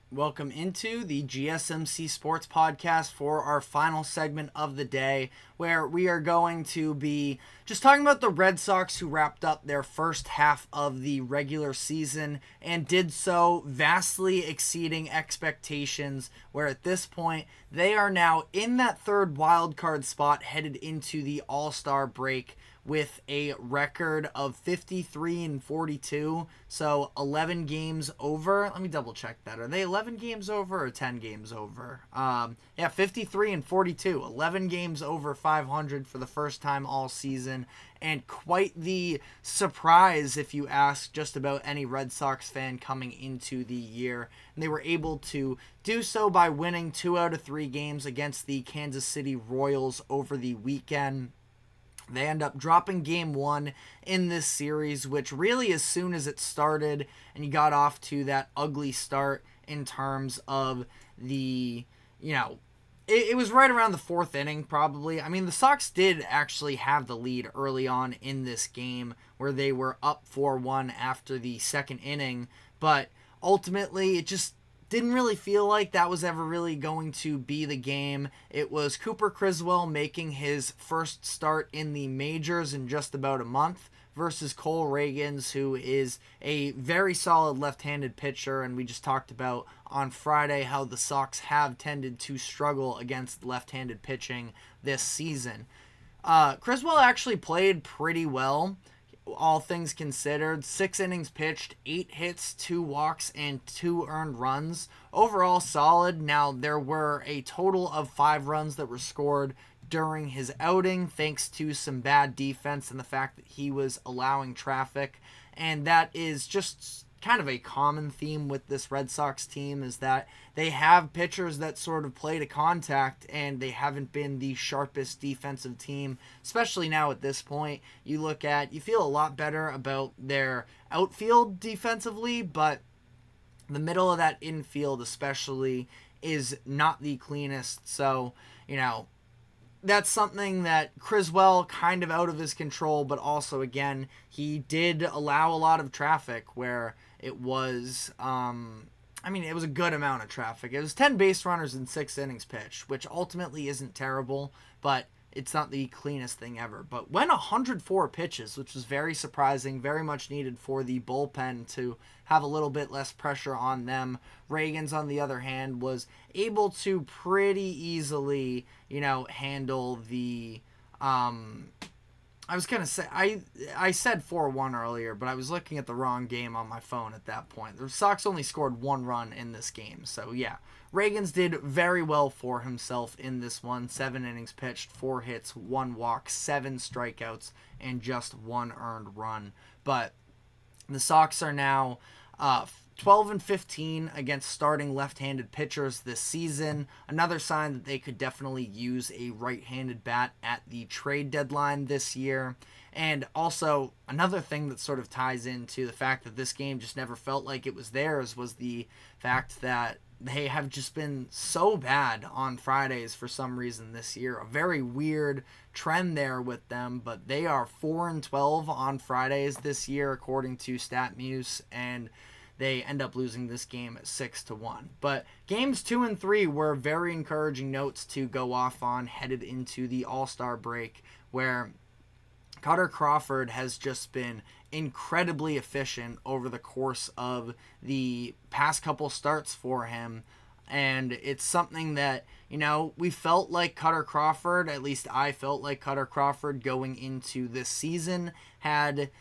Welcome into the GSMC Sports Podcast for our final segment of the day, where we are going to be just talking about the Red Sox, who wrapped up their first half of the regular season and did so vastly exceeding expectations, where at this point they are now in that third wildcard spot headed into the All-Star break with a record of 53-42, so 11 games over. Let me double check that. Are they 11 games over or 10 games over? 53-42, 11 games over 500 for the first time all season, and quite the surprise if you ask just about any Red Sox fan coming into the year. And they were able to do so by winning 2 out of 3 games against the Kansas City Royals over the weekend. They end up dropping game 1 in this series, which really, as soon as it started and you got off to that ugly start in terms of the, it was right around the 4th inning probably. I mean, the Sox did actually have the lead early on in this game where they were up 4-1 after the 2nd inning, but ultimately it just didn't really feel like that was ever really going to be the game. It was Cooper Criswell making his first start in the majors in just about a month versus Cole Ragans, who is a very solid left-handed pitcher, and we just talked about on Friday how the Sox have tended to struggle against left-handed pitching this season. Criswell actually played pretty well, all things considered. 6 innings pitched, 8 hits, 2 walks, and 2 earned runs. Overall solid. Now, there were a total of 5 runs that were scored during his outing, thanks to some bad defense and the fact that he was allowing traffic. And that is just kind of a common theme with this Red Sox team, is that they have pitchers that sort of play to contact, and they haven't been the sharpest defensive team, especially now at this point. You feel a lot better about their outfield defensively, but the middle of that infield especially is not the cleanest. So, that's something that Criswell kind of out of his control, but also, again, he did allow a lot of traffic where it was, it was a good amount of traffic. It was 10 base runners in 6 innings pitched, which ultimately isn't terrible, but it's not the cleanest thing ever. But went 104 pitches, which was very surprising, very much needed for the bullpen to have a little bit less pressure on them. Ragans, on the other hand, was able to pretty easily, handle the, I was going to say, I said 4-1 earlier, but I was looking at the wrong game on my phone at that point. The Sox only scored 1 run in this game. So, yeah, Ragans did very well for himself in this one. 7 innings pitched, 4 hits, 1 walk, 7 strikeouts, and just 1 earned run. But the Sox are now 12-15 against starting left-handed pitchers this season. Another sign that they could definitely use a right-handed bat at the trade deadline this year. And also, another thing that sort of ties into the fact that this game just never felt like it was theirs was the fact that they have just been so bad on Fridays for some reason this year. A very weird trend there with them, but they are 4-12 on Fridays this year according to StatMuse, and they end up losing this game at 6-1. But games 2 and 3 were very encouraging notes to go off on headed into the All-Star break, where Cutter Crawford has just been incredibly efficient over the course of the past couple starts for him. And it's something that, we felt like Cutter Crawford, at least I felt like Cutter Crawford going into this season had,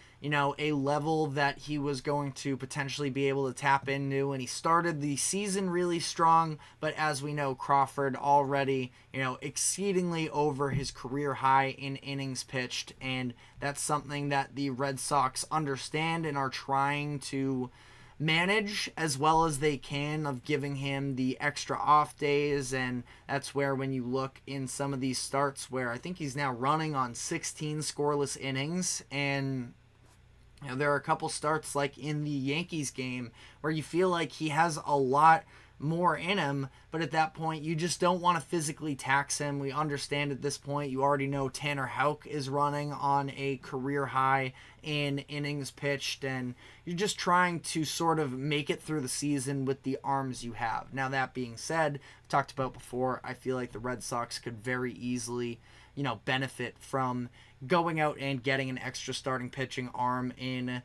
a level that he was going to potentially be able to tap into. And he started the season really strong, but as we know, Crawford already, exceedingly over his career high in innings pitched. And that's something that the Red Sox understand and are trying to manage as well as they can, of giving him the extra off days. And that's where, when you look in some of these starts where I think he's now running on 16 scoreless innings, and there are a couple starts like in the Yankees game where you feel like he has a lot more in him, but at that point you just don't want to physically tax him. We understand at this point, you already know Tanner Houck is running on a career high in innings pitched, and you're just trying to sort of make it through the season with the arms you have. Now, that being said, I've talked about before, I feel like the Red Sox could very easily, benefit from going out and getting an extra starting pitching arm in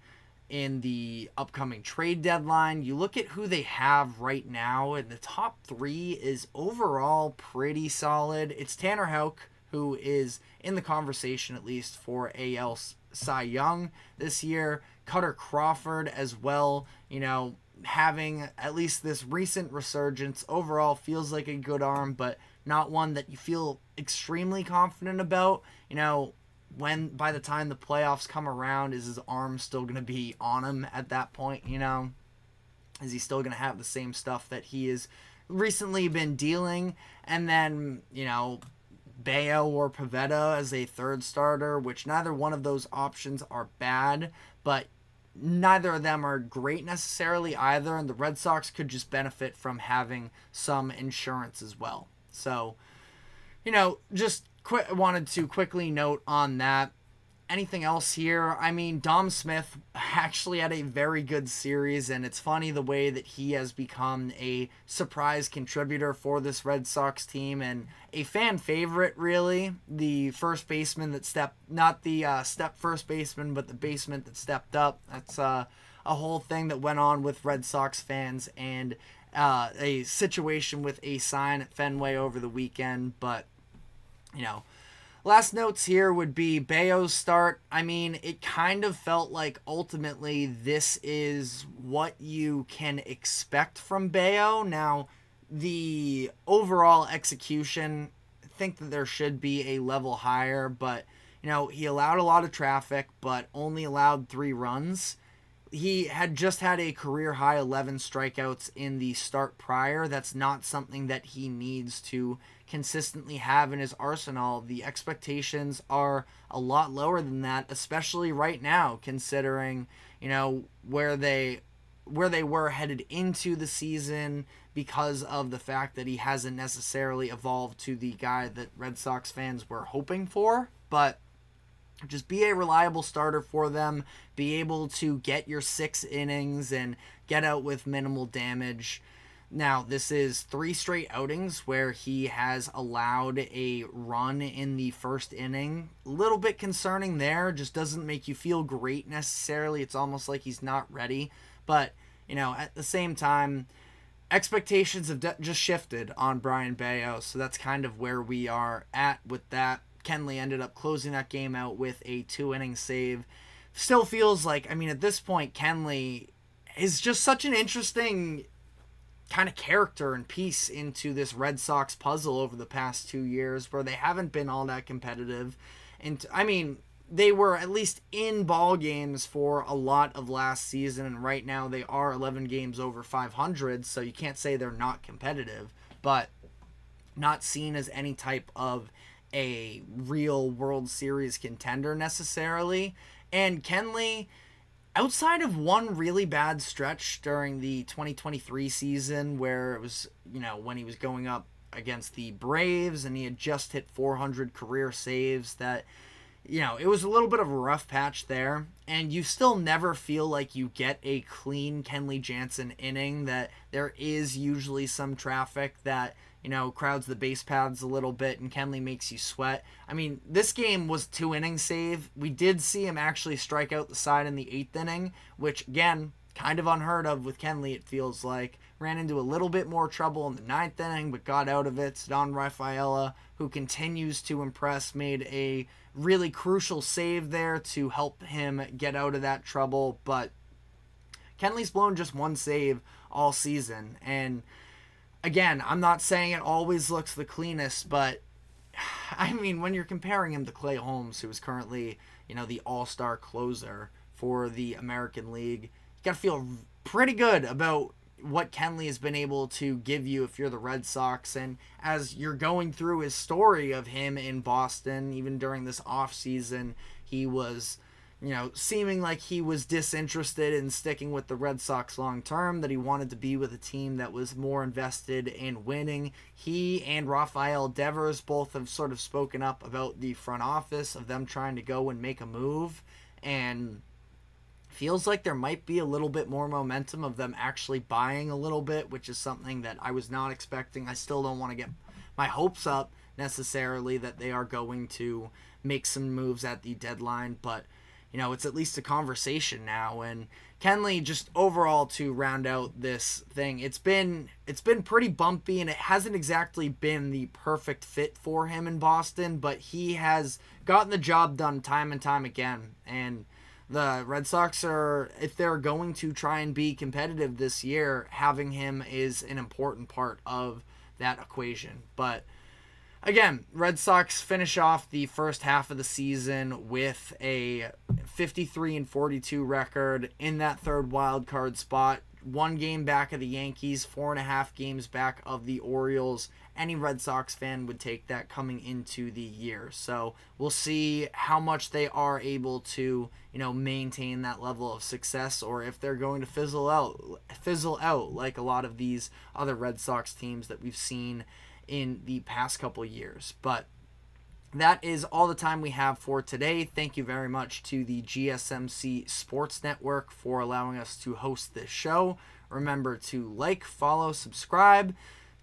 the upcoming trade deadline. You look at who they have right now, and the top three is overall pretty solid. It's Tanner Houck, who is in the conversation at least for AL Cy Young this year. Cutter Crawford as well, having at least this recent resurgence. Overall feels like a good arm, but not one that you feel extremely confident about. When by the time the playoffs come around, is his arm still going to be on him at that point? Is he still going to have the same stuff that he has recently been dealing? And then, Bayo or Pivetta as a third starter, which neither one of those options are bad, but neither of them are great necessarily either, and the Red Sox could just benefit from having some insurance as well. So, just wanted to quickly note on that. Anything else here? I mean, Dom Smith actually had a very good series, and it's funny the way that he has become a surprise contributor for this Red Sox team and a fan favorite, really. The first baseman that not the step first baseman, but the baseman that stepped up. That's a whole thing that went on with Red Sox fans, and a situation with a sign at Fenway over the weekend. But, last notes here would be Bayo's start. I mean, it kind of felt like ultimately this is what you can expect from Bayo. Now, the overall execution, I think that there should be a level higher, but, he allowed a lot of traffic, but only allowed 3 runs. He had just had a career-high 11 strikeouts in the start prior. That's not something that he needs to consistently have in his arsenal. The expectations are a lot lower than that, especially right now, considering, where they were headed into the season because of the fact that he hasn't necessarily evolved to the guy that Red Sox fans were hoping for. But just be a reliable starter for them. Be able to get your 6 innings and get out with minimal damage. Now, this is 3 straight outings where he has allowed a run in the first inning. A little bit concerning there. Just doesn't make you feel great necessarily. It's almost like he's not ready. But, at the same time, expectations have just shifted on Brayan Bello. So that's kind of where we are at with that. Kenley ended up closing that game out with a 2-inning save. Still feels like, at this point, Kenley is just such an interesting kind of character and piece into this Red Sox puzzle over the past 2 years, where they haven't been all that competitive. And, they were at least in ball games for a lot of last season, and right now they are 11 games over 500, so you can't say they're not competitive, but not seen as any type of a real World Series contender necessarily. And Kenley, outside of one really bad stretch during the 2023 season where it was, when he was going up against the Braves and he had just hit 400 career saves, that, it was a little bit of a rough patch there. And you still never feel like you get a clean Kenley Jansen inning, that there is usually some traffic that, crowds the base paths a little bit, and Kenley makes you sweat. This game was 2-inning save. We did see him actually strike out the side in the 8th inning, which, again, kind of unheard of with Kenley, it feels like. Ran into a little bit more trouble in the 9th inning, but got out of it. Don Rafaela, who continues to impress, made a really crucial save there to help him get out of that trouble. But Kenley's blown just one save all season, and again, I'm not saying it always looks the cleanest, but when you're comparing him to Clay Holmes, who is currently, the all-star closer for the American League, you got to feel pretty good about what Kenley has been able to give you if you're the Red Sox. And as you're going through his story of him in Boston, even during this offseason, he was seeming like he was disinterested in sticking with the Red Sox long term, that he wanted to be with a team that was more invested in winning. He and Rafael Devers both have sort of spoken up about the front office, of them trying to go and make a move, and feels like there might be a little bit more momentum of them actually buying a little bit, which is something that I was not expecting. I still don't want to get my hopes up necessarily that they are going to make some moves at the deadline, but it's at least a conversation now. And Kenley, just overall to round out this thing, it's been pretty bumpy, and it hasn't exactly been the perfect fit for him in Boston, but he has gotten the job done time and time again. And the Red Sox are, if they're going to try and be competitive this year, having him is an important part of that equation. But again, Red Sox finish off the first half of the season with a 53-42 record in that third wild card spot. 1 game back of the Yankees, 4.5 games back of the Orioles. Any Red Sox fan would take that coming into the year. So we'll see how much they are able to, maintain that level of success, or if they're going to fizzle out like a lot of these other Red Sox teams that we've seen in the past couple years. But that is all the time we have for today. Thank you very much to the GSMC Sports Network for allowing us to host this show. Remember to like, follow, subscribe.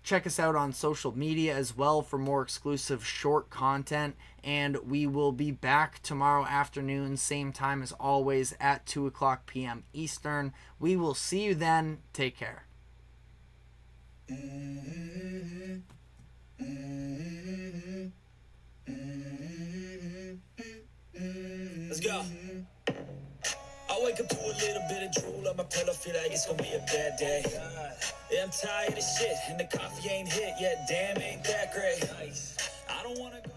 Check us out on social media as well for more exclusive short content. And we will be back tomorrow afternoon, same time as always, at 2:00 p.m. Eastern. We will see you then. Take care. Let's go. I wake up to a little bit of drool on my pillow, feel like it's gonna be a bad day. Yeah, I'm tired of shit, and the coffee ain't hit yet. Damn, ain't that great. I don't wanna go.